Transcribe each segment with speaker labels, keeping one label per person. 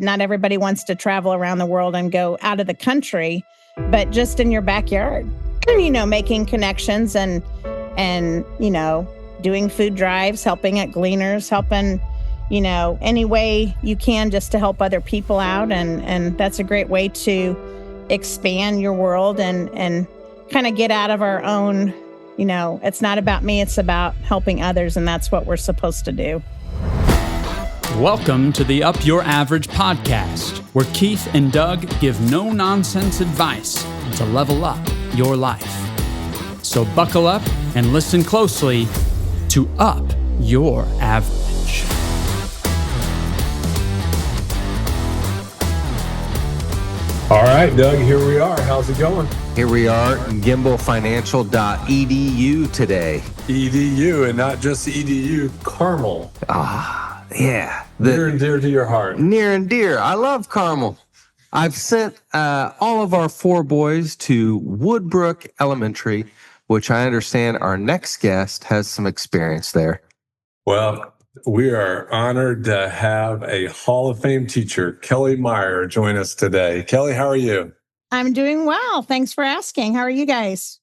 Speaker 1: Not everybody wants to travel around the world and go out of the country, but just in your backyard, making connections and, doing food drives, helping at Gleaners, helping, any way you can just to help other people out. And that's a great way to expand your world and kind of get out of our own, it's not about me, it's about helping others. And that's what we're supposed to do.
Speaker 2: Welcome to the Up Your Average podcast, where Keith and Doug give no-nonsense advice to level up your life. So buckle up and listen closely to Up Your Average.
Speaker 3: All right, Doug, here we are. How's it going?
Speaker 4: Here we are, gimbalfinancial.edu today.
Speaker 3: EDU, and not just EDU, Carmel.
Speaker 4: Yeah.
Speaker 3: Near and dear to your heart.
Speaker 4: Near and dear. I love Carmel. I've sent all of our four boys to Woodbrook Elementary, which I understand our next guest has some experience there.
Speaker 3: Well, we are honored to have a Hall of Fame teacher, Kelly Meyer, join us today. Kelly, how are you?
Speaker 1: I'm doing well. Thanks for asking. How are you guys?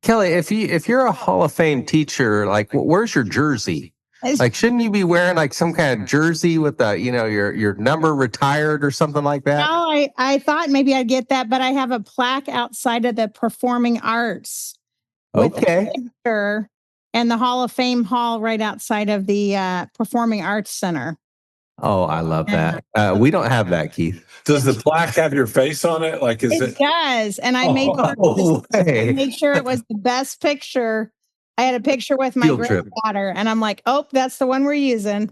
Speaker 4: Kelly, if you're a Hall of Fame teacher, like, where's your jersey? Like, shouldn't you be wearing like some kind of jersey with the, your number retired or something like that?
Speaker 1: No, I thought maybe I'd get that, but I have a plaque outside of the Performing Arts.
Speaker 4: Okay.
Speaker 1: And the Hall of Fame hall right outside of the Performing Arts Center.
Speaker 4: Oh, I love that. We don't have that, Keith.
Speaker 3: Does the plaque have your face on it? Like, is it?
Speaker 1: It does. And I made sure it was the best picture. I had a picture with my granddaughter, and I'm like, oh, that's the one we're using.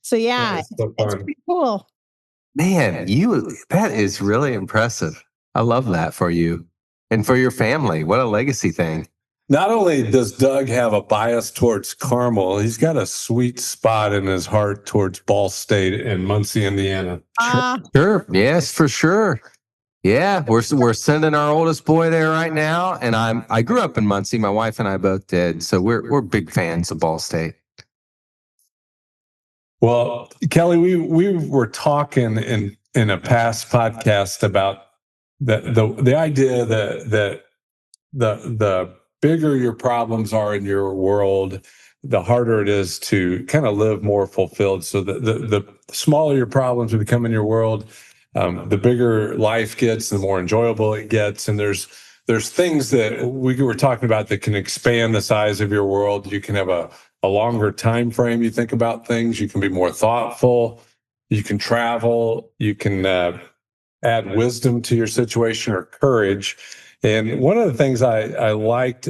Speaker 1: So yeah, it's pretty cool.
Speaker 4: Man, that is really impressive. I love that for you and for your family. What a legacy thing.
Speaker 3: Not only does Doug have a bias towards Carmel, he's got a sweet spot in his heart towards Ball State and Muncie, Indiana.
Speaker 4: Sure. Yes, for sure. Yeah, we're sending our oldest boy there right now, and I grew up in Muncie. My wife and I both did, so we're big fans of Ball State.
Speaker 3: Well, Kelly, we were talking in a past podcast about the idea that the bigger your problems are in your world, the harder it is to kind of live more fulfilled. So the smaller your problems become in your world, the bigger life gets, the more enjoyable it gets. And there's things that we were talking about that can expand the size of your world. You can have a longer time frame. You think about things. You can be more thoughtful. You can travel. You can add wisdom to your situation or courage. And one of the things I liked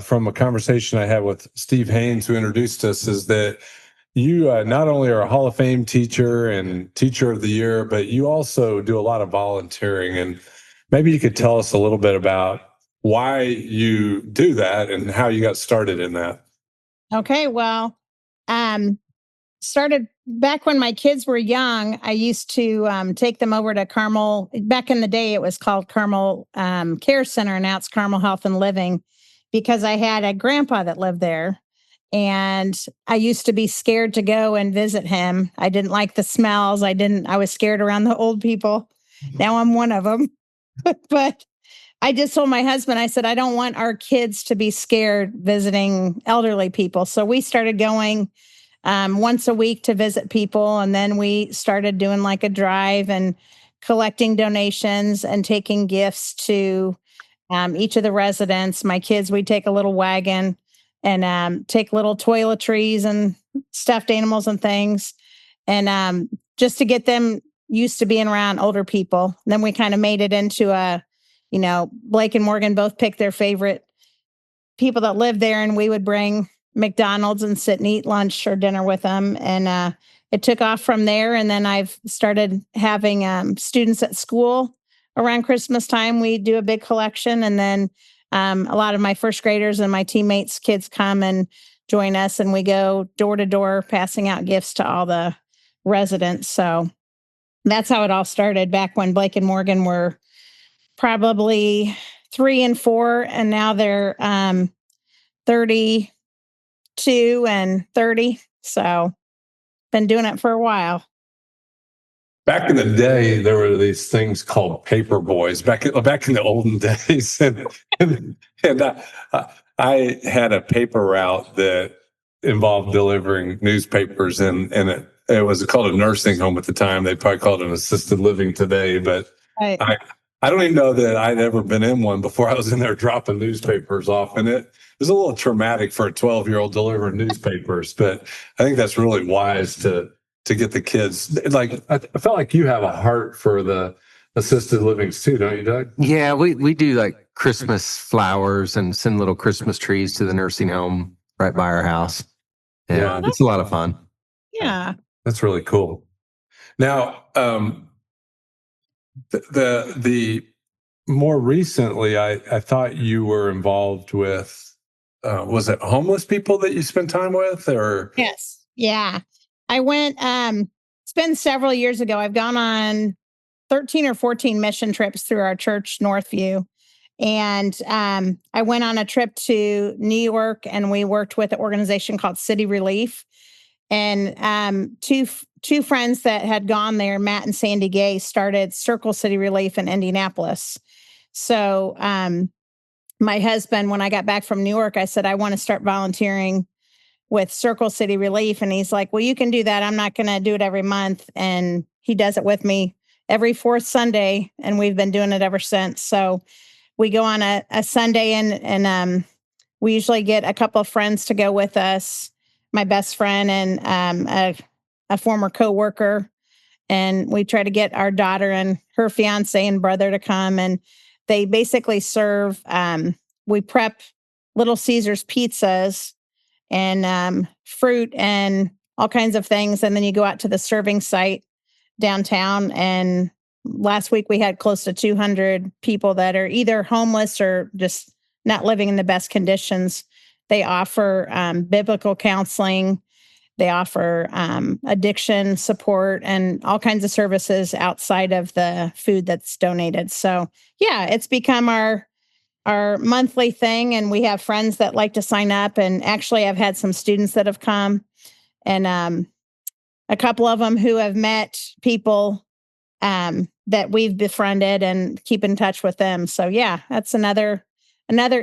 Speaker 3: from a conversation I had with Steve Haynes, who introduced us, is that you not only are a Hall of Fame teacher and Teacher of the Year, but you also do a lot of volunteering. And maybe you could tell us a little bit about why you do that and how you got started in that.
Speaker 1: Okay, well, started back when my kids were young. I used to take them over to Carmel. Back in the day, it was called Carmel Care Center, and now it's Carmel Health and Living, because I had a grandpa that lived there. And I used to be scared to go and visit him. I didn't like the smells. I was scared around the old people. Now I'm one of them. But I just told my husband, I said, I don't want our kids to be scared visiting elderly people. So we started going once a week to visit people. And then we started doing like a drive and collecting donations and taking gifts to each of the residents. My kids, we'd take a little wagon and take little toiletries and stuffed animals and things. And just to get them used to being around older people. And then we kind of made it into Blake and Morgan both picked their favorite people that lived there, and we would bring McDonald's and sit and eat lunch or dinner with them. And it took off from there. And then I've started having students at school around Christmas time. We do a big collection. And then a lot of my first graders and my teammates' kids come and join us, and we go door to door passing out gifts to all the residents. So that's how it all started back when Blake and Morgan were probably 3 and 4, and now they're 32 and 30. So been doing it for a while.
Speaker 3: back in the day, there were these things called paper boys back in the olden days, and I had a paper route that involved delivering newspapers, and it was called a nursing home at the time. They probably called it an assisted living today, but
Speaker 1: Right.
Speaker 3: I don't even know that I'd ever been in one before I was in there dropping newspapers off, and it was a little traumatic for a 12-year-old delivering newspapers. But I think that's really wise to get the kids. Like I felt like you have a heart for the assisted livings too, don't you, Doug?
Speaker 4: Yeah, we do like Christmas flowers and send little Christmas trees to the nursing home right by our house. Yeah, it's a lot of fun.
Speaker 1: Yeah.
Speaker 3: That's really cool. Now, the more recently, I thought you were involved with, was it homeless people that you spent time with, or?
Speaker 1: Yes. Yeah. I went, it's been several years ago. I've gone on 13 or 14 mission trips through our church, Northview. And I went on a trip to New York, and we worked with an organization called City Relief. And two friends that had gone there, Matt and Sandy Gay, started Circle City Relief in Indianapolis. So my husband, when I got back from New York, I said, I want to start volunteering with Circle City Relief. And he's like, well, you can do that. I'm not going to do it every month. And he does it with me every fourth Sunday. And we've been doing it ever since. So we go on a Sunday, and we usually get a couple of friends to go with us, my best friend and a former coworker. And we try to get our daughter and her fiance and brother to come. And they basically serve, we prep Little Caesars pizzas and fruit and all kinds of things. And then you go out to the serving site downtown. And last week we had close to 200 people that are either homeless or just not living in the best conditions. They offer biblical counseling. They offer addiction support and all kinds of services outside of the food that's donated. So yeah, it's become our monthly thing, and we have friends that like to sign up. And actually, I've had some students that have come, and a couple of them who have met people that we've befriended and keep in touch with them. So yeah, that's another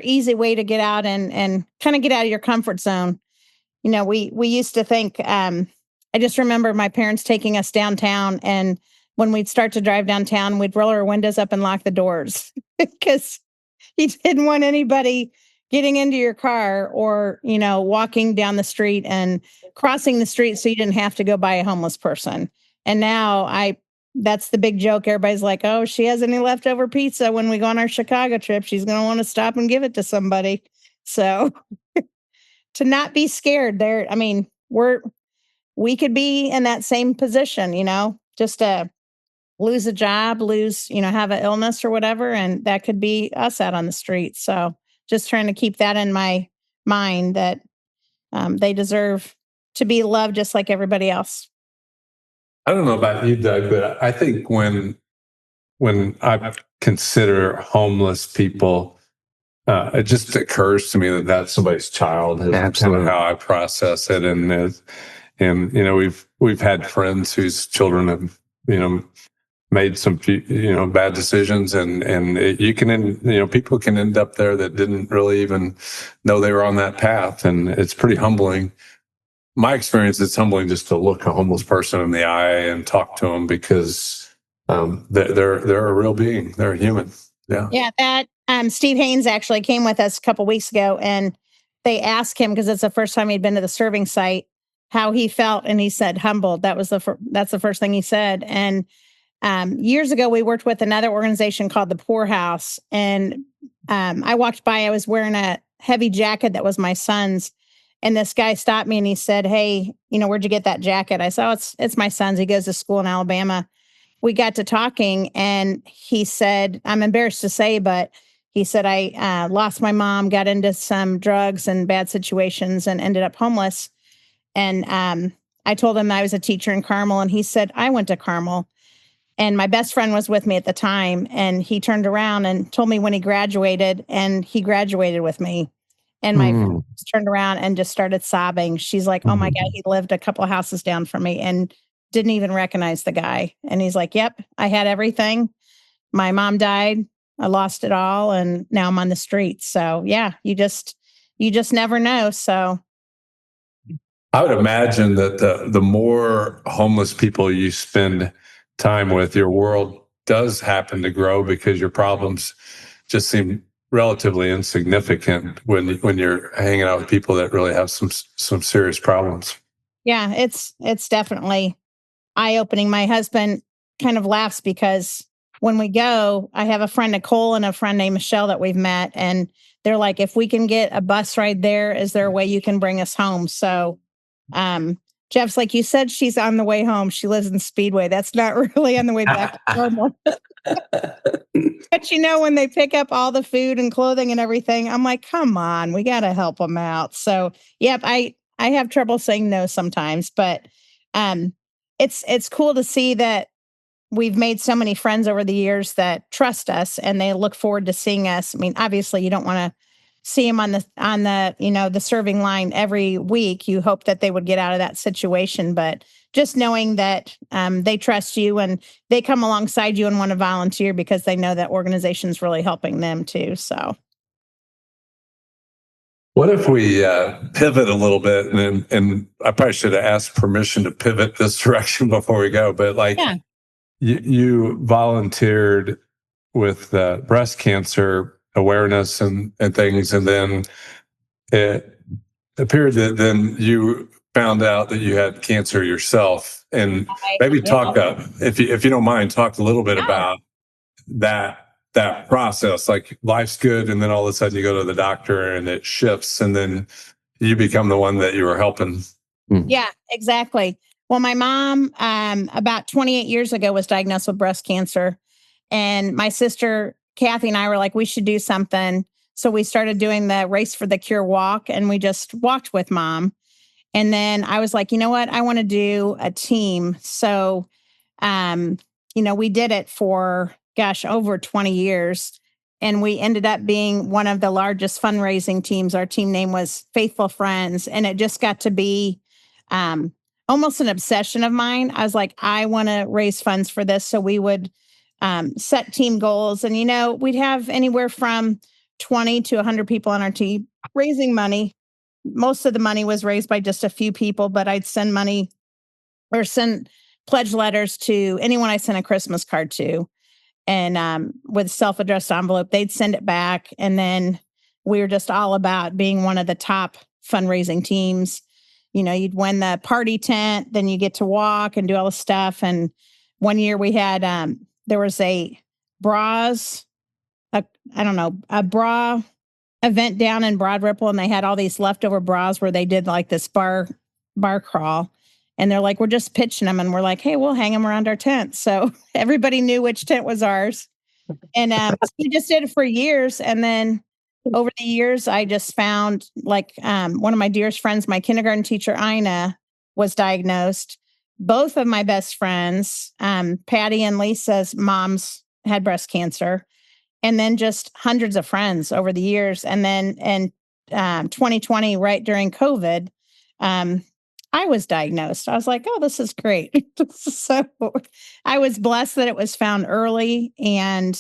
Speaker 1: easy way to get out and kind of get out of your comfort zone. You know, we used to think. I just remember my parents taking us downtown, and when we'd start to drive downtown, we'd roll our windows up and lock the doors because you didn't want anybody getting into your car or, you know, walking down the street and crossing the street so you didn't have to go by a homeless person. And now that's the big joke. Everybody's like, oh, she has any leftover pizza when we go on our Chicago trip. She's going to want to stop and give it to somebody. So to not be scared there. I mean, we could be in that same position, you know, just to lose a job, have an illness or whatever. And that could be us out on the street. So just trying to keep that in my mind that they deserve to be loved just like everybody else.
Speaker 3: I don't know about you, Doug, but I think when I consider homeless people, it just occurs to me that that's somebody's child. Is kind of how I process it, and you know, we've had friends whose children have, you know, made some, you know, bad decisions, and people can end up there that didn't really even know they were on that path, and it's pretty humbling. My experience, it's humbling just to look a homeless person in the eye and talk to them, because they're a real being, they're a human. Yeah.
Speaker 1: That Steve Haynes actually came with us a couple weeks ago, and they asked him, because it's the first time he'd been to the serving site, how he felt, and he said humbled. That's the first thing he said. And years ago, we worked with another organization called the Poor House. And I walked by, I was wearing a heavy jacket that was my son's. And this guy stopped me and he said, hey, you know, where'd you get that jacket? I said, oh, it's my son's. He goes to school in Alabama. We got to talking, and he said, I'm embarrassed to say, but he said, I lost my mom, got into some drugs and bad situations, and ended up homeless. And I told him I was a teacher in Carmel, and he said, I went to Carmel. And my best friend was with me at the time, and he turned around and told me when he graduated, and he graduated with me. And my friend turned around and just started sobbing. She's like, oh my God, he lived a couple of houses down from me. And didn't even recognize the guy. And he's like, yep, I had everything. My mom died. I lost it all. And now I'm on the streets. So yeah, you just never know. So
Speaker 3: I would imagine that the more homeless people you spend time with, your world does happen to grow because your problems just seem relatively insignificant when you're hanging out with people that really have some serious problems.
Speaker 1: yeah, it's definitely eye-opening. My husband kind of laughs because when we go, I have a friend Nicole and a friend named Michelle that we've met, and they're like, if we can get a bus ride there, is there a way you can bring us home? So Jeff's like, you said she's on the way home. She lives in Speedway. That's not really on the way back to Carmel. But when they pick up all the food and clothing and everything, I'm like, come on, we got to help them out. So, yep, I have trouble saying no sometimes, but um, it's cool to see that we've made so many friends over the years that trust us and they look forward to seeing us. I mean, obviously, you don't want to see them on the the serving line every week. You hope that they would get out of that situation, but just knowing that they trust you and they come alongside you and want to volunteer because they know that organization's really helping them too. So
Speaker 3: What if we pivot a little bit, and I probably should have asked permission to pivot this direction before we go, but like
Speaker 1: yeah,
Speaker 3: you volunteered with breast cancer awareness and things, and then it appeared that then you found out that you had cancer yourself, and maybe
Speaker 1: yeah.
Speaker 3: talk if you don't mind, talk a little bit
Speaker 1: No.
Speaker 3: about that process. Like life's good, and then all of a sudden you go to the doctor and it shifts, and then you become the one that you were helping.
Speaker 1: Yeah, exactly. Well, my mom, about 28 years ago, was diagnosed with breast cancer. And my sister, Kathy, and I were like, we should do something. So we started doing the Race for the Cure walk, and we just walked with mom. And then I was like, you know what? I want to do a team. So, um, we did it for, gosh, over 20 years. And we ended up being one of the largest fundraising teams. Our team name was Faithful Friends. And it just got to be um, almost an obsession of mine. I was like, I want to raise funds for this. So we would set team goals. And, we'd have anywhere from 20 to 100 people on our team raising money. Most of the money was raised by just a few people, but I'd send money or send pledge letters to anyone I sent a Christmas card to. And with self-addressed envelope, they'd send it back. And then we were just all about being one of the top fundraising teams. You'd win the party tent, then you get to walk and do all the stuff. And one year we had, there was a bra event down in Broad Ripple, and they had all these leftover bras where they did like this bar crawl. And they're like, we're just pitching them. And we're like, hey, we'll hang them around our tent. So everybody knew which tent was ours. And so we just did it for years. And then over the years, I just found like one of my dearest friends, my kindergarten teacher, Ina, was diagnosed. Both of my best friends, Patty and Lisa's moms, had breast cancer. And then just hundreds of friends over the years. And then in 2020, right during COVID, I was diagnosed. I was like, oh, this is great. So I was blessed that it was found early. And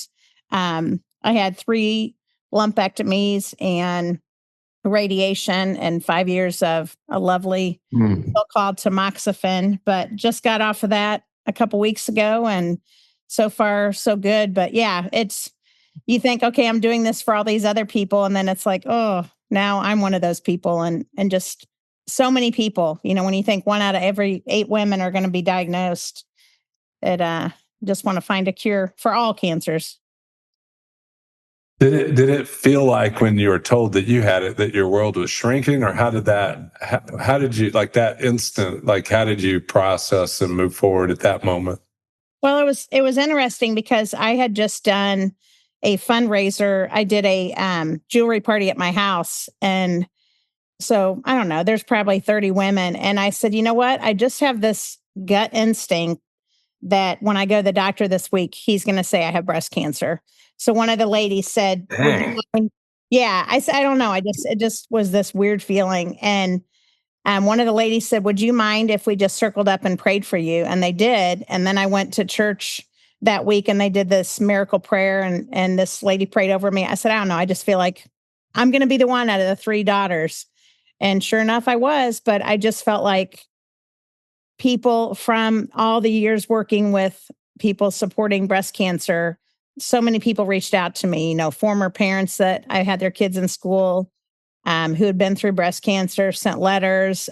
Speaker 1: I had 3 lumpectomies and radiation and 5 years of a lovely pill called tamoxifen, but just got off of that a couple weeks ago. And so far, so good. But yeah, you think, okay, I'm doing this for all these other people. And then it's like, oh, now I'm one of those people. And just so many people, when you think 1 out of every 8 women are going to be diagnosed, it just want to find a cure for all cancers.
Speaker 3: Did it feel like when you were told that you had it, that your world was shrinking, or how did you, like that instant, like how did you process and move forward at that moment?
Speaker 1: Well, it was interesting because I had just done a fundraiser. I did a jewelry party at my house. And so I don't know, there's probably 30 women. And I said, you know what? I just have this gut instinct that when I go to the doctor this week, he's going to say I have breast cancer. So one of the ladies said, yeah, I said, I don't know. It just was this weird feeling. And one of the ladies said, would you mind if we just circled up and prayed for you? And they did. And then I went to church that week and they did this miracle prayer and this lady prayed over me. I said, I don't know. I just feel like I'm going to be the one out of the 3 daughters. And sure enough, I was, but I just felt like people from all the years working with people supporting breast cancer, so many people reached out to me, former parents that I had their kids in school, who had been through breast cancer, sent letters.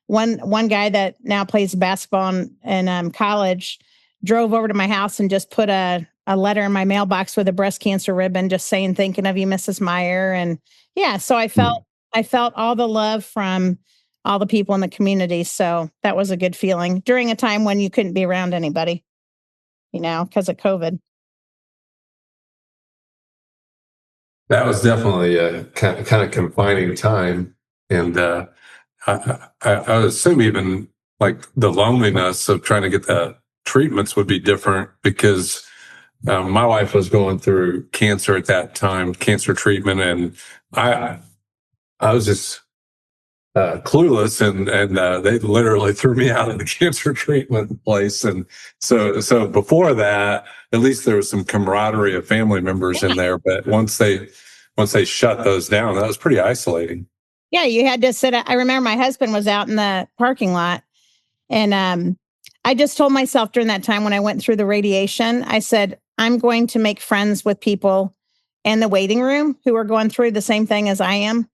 Speaker 1: One guy that now plays basketball in college drove over to my house and just put a letter in my mailbox with a breast cancer ribbon, just saying, thinking of you, Mrs. Meyer. And yeah, so I felt all the love from all the people in the community. So that was a good feeling during a time when you couldn't be around anybody, because of COVID.
Speaker 3: That was definitely a kind of confining time. And I would assume even like the loneliness of trying to get the treatments would be different because my wife was going through cancer at that time, cancer treatment. And I was just clueless and they literally threw me out of the cancer treatment place. And so before that, at least there was some camaraderie of family members in there. But once they shut those down, that was pretty isolating.
Speaker 1: Yeah, you had to sit. I remember my husband was out in the parking lot, and I just told myself during that time when I went through the radiation, I said, I'm going to make friends with people in the waiting room who are going through the same thing as I am,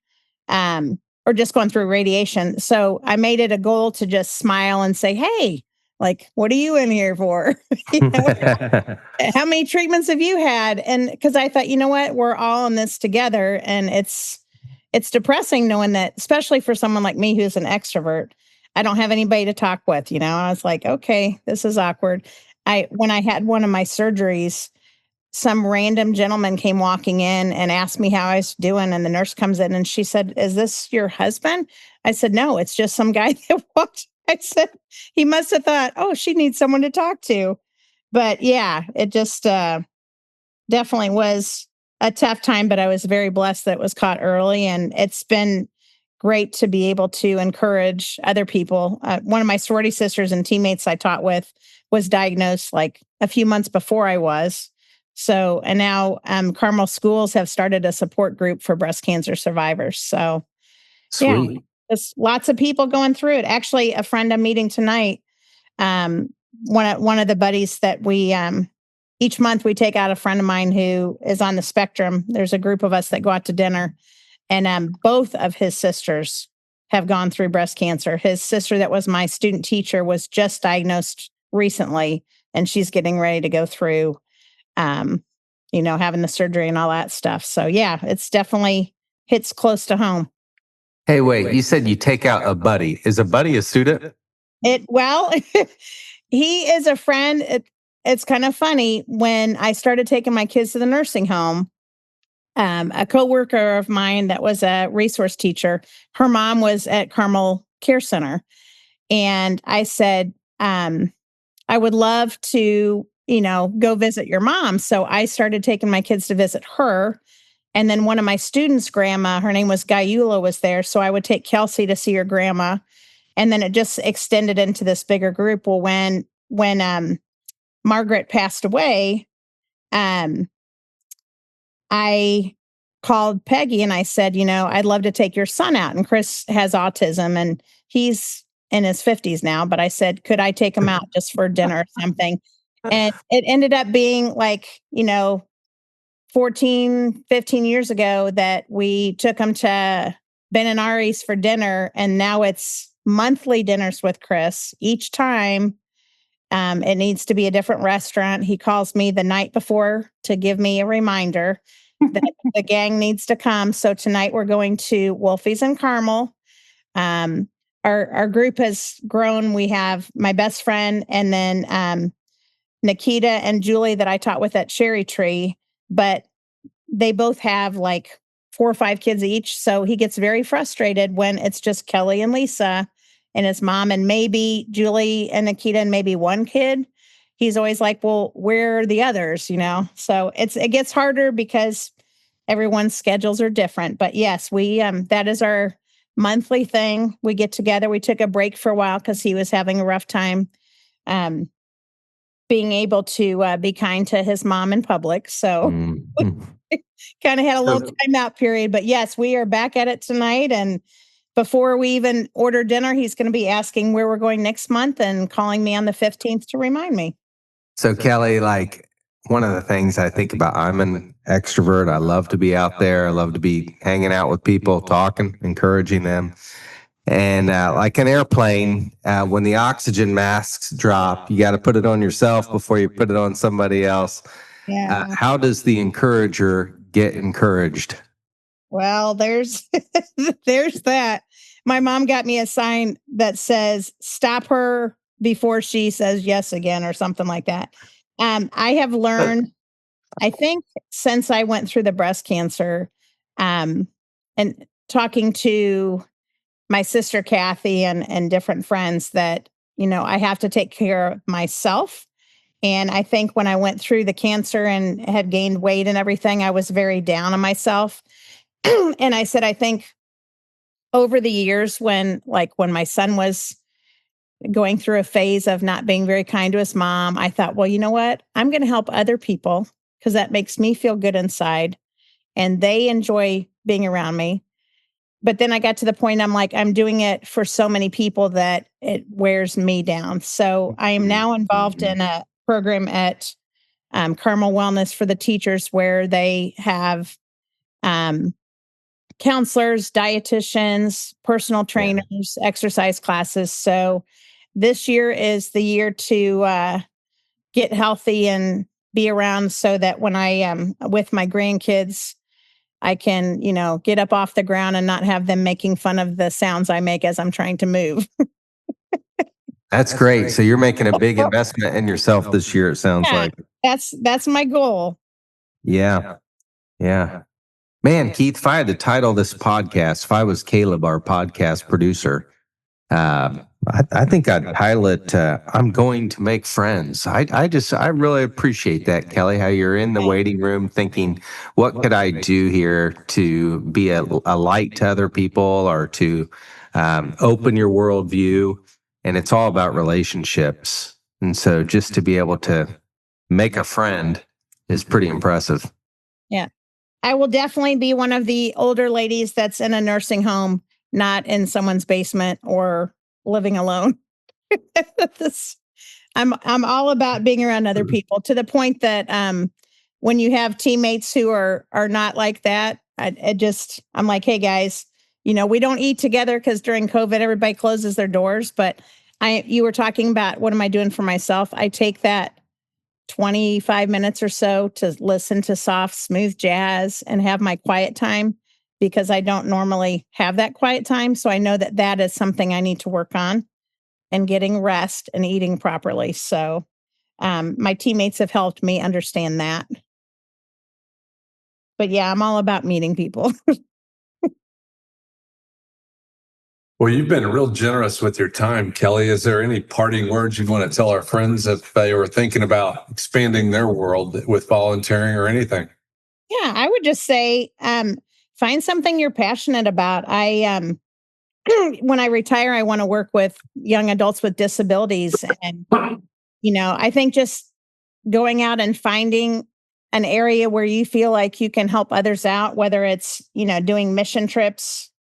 Speaker 1: or just going through radiation. So I made it a goal to just smile and say, hey, like, what are you in here for? How many treatments have you had? And because I thought, you know what, we're all in this together. And it's depressing knowing that, especially for someone like me who's an extrovert, I don't have anybody to talk with, I was like, okay, this is awkward. When I had one of my surgeries, some random gentleman came walking in and asked me how I was doing. And the nurse comes in and she said, is this your husband? I said, no, it's just some guy that walked. I said, he must have thought, oh, she needs someone to talk to. But yeah, it just definitely was a tough time, but I was very blessed that it was caught early. And it's been great to be able to encourage other people. One of my sorority sisters and teammates I taught with was diagnosed like a few months before I was. So, and now Carmel schools have started a support group for breast cancer survivors. So,
Speaker 4: Sweet.
Speaker 1: Yeah, there's lots of people going through it. Actually, a friend I'm meeting tonight, one of the buddies that we each month we take out a friend of mine who is on the spectrum. There's a group of us that go out to dinner, and both of his sisters have gone through breast cancer. His sister that was my student teacher was just diagnosed recently, and she's getting ready to go through, having the surgery and all that stuff. So yeah, it's definitely hits close to home.
Speaker 4: Hey, wait, you said you take out a buddy. Is a buddy a student?
Speaker 1: Well, he is a friend. It's kind of funny. When I started taking my kids to the nursing home, a coworker of mine that was a resource teacher, her mom was at Carmel Care Center. And I said, I would love to, go visit your mom. So I started taking my kids to visit her. And then one of my students' grandma, her name was Gayula, was there. So I would take Kelsey to see her grandma. And then it just extended into this bigger group. Well, when Margaret passed away, I called Peggy and I said, I'd love to take your son out. And Chris has autism and he's in his 50s now. But I said, could I take him out just for dinner or something? And it ended up being like, 14, 15 years ago that we took him to Ben and Ari's for dinner. And now it's monthly dinners with Chris. Each time it needs to be a different restaurant. He calls me the night before to give me a reminder that the gang needs to come. So tonight we're going to Wolfie's in Carmel. Our group has grown. We have my best friend and then Nikita and Julie that I taught with at Cherry Tree, but they both have like 4 or 5 kids each. So he gets very frustrated when it's just Kelly and Lisa and his mom and maybe Julie and Nikita and maybe one kid. He's always like, well, where are the others? So it gets harder because everyone's schedules are different. But yes, we that is our monthly thing. We get together. We took a break for a while because he was having a rough time um, being able to be kind to his mom in public. So kind of had a little timeout period. But yes, we are back at it tonight. And before we even order dinner, he's going to be asking where we're going next month and calling me on the 15th to remind me.
Speaker 4: So Kelly, like one of the things I think about, I'm an extrovert. I love to be out there. I love to be hanging out with people, talking, encouraging them. And like an airplane, when the oxygen masks drop, you got to put it on yourself before you put it on somebody else.
Speaker 1: Yeah.
Speaker 4: How does the encourager get encouraged?
Speaker 1: Well, there's there's that. My mom got me a sign that says "Stop her before she says yes again" or something like that. I have learned, I think, since I went through the breast cancer, and talking to my sister Kathy and different friends, that I have to take care of myself. And I think when I went through the cancer and had gained weight and everything, I was very down on myself. And I said, I think over the years, when my son was going through a phase of not being very kind to his mom, I thought, well, you know what? I'm going to help other people because that makes me feel good inside and they enjoy being around me. But then I got to the point, I'm like, I'm doing it for so many people that it wears me down. So I am now involved in a program at Carmel Wellness for the teachers, where they have counselors, dietitians, personal trainers, exercise classes. So this year is the year to get healthy and be around, so that when I am with my grandkids, I can, get up off the ground and not have them making fun of the sounds I make as I'm trying to move.
Speaker 4: That's great. So you're making a big investment in yourself this year, it sounds
Speaker 1: Yeah,
Speaker 4: like.
Speaker 1: that's my goal.
Speaker 4: Yeah. Yeah. Man, Keith, if I had to title this podcast, if I was Caleb, our podcast producer, I think I'd title it, I'm going to make friends. I really appreciate that, Kelly, how you're in the waiting room thinking, what could I do here to be a light to other people, or to open your worldview? And it's all about relationships. And so just to be able to make a friend is pretty impressive.
Speaker 1: Yeah. I will definitely be one of the older ladies that's in a nursing home, not in someone's basement or living alone. This- I'm all about being around other people, to the point that when you have teammates who are not like that, I'm like, hey guys, we don't eat together because during COVID everybody closes their doors. But you were talking about what am I doing for myself? I take that 25 minutes or so to listen to soft, smooth jazz and have my quiet time, because I don't normally have that quiet time. So I know that that is something I need to work on, and getting rest and eating properly. So my teammates have helped me understand that. But yeah, I'm all about meeting people.
Speaker 3: Well, you've been real generous with your time, Kelly. Is there any parting words you want to tell our friends if they were thinking about expanding their world with volunteering or anything?
Speaker 1: Yeah, I would just say find something you're passionate about. When I retire, I want to work with young adults with disabilities. And, I think just going out and finding an area where you feel like you can help others out, whether it's, doing mission trips.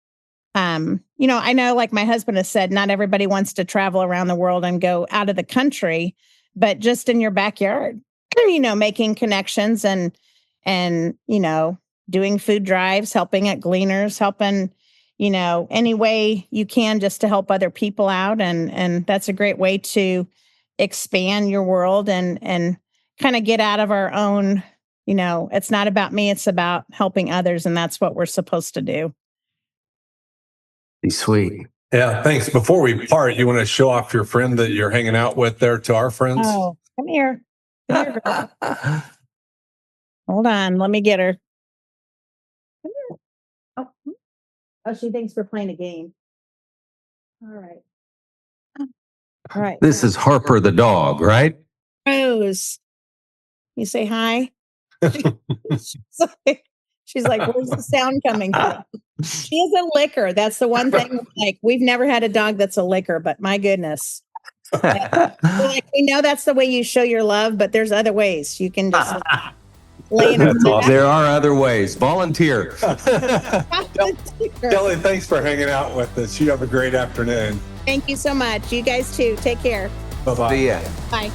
Speaker 1: I know, like my husband has said, not everybody wants to travel around the world and go out of the country, but just in your backyard, making connections and doing food drives, helping at Gleaners, helping, any way you can just to help other people out. And that's a great way to expand your world and kind of get out of our own, it's not about me, it's about helping others. And that's what we're supposed to do.
Speaker 4: Be sweet.
Speaker 3: Yeah, thanks. Before we part, you want to show off your friend that you're hanging out with there to our friends?
Speaker 1: Oh, come here. Come here, girl. Hold on. Let me get her. Come here. Oh, she thinks we're playing a game. All right. All right.
Speaker 4: This is Harper the dog, right?
Speaker 1: Rose. You say hi. She's like, where's the sound coming from? She is a licker. That's the one thing. Like, we've never had a dog that's a licker, but my goodness. Like, we know that's the way you show your love, but there's other ways. You can just lay in
Speaker 3: That's awesome.
Speaker 4: There are other ways. Volunteer.
Speaker 3: Kelly, thanks for hanging out with us. You have a great afternoon.
Speaker 1: Thank you so much. You guys too. Take care.
Speaker 3: Bye-bye.
Speaker 4: See ya.
Speaker 1: Bye.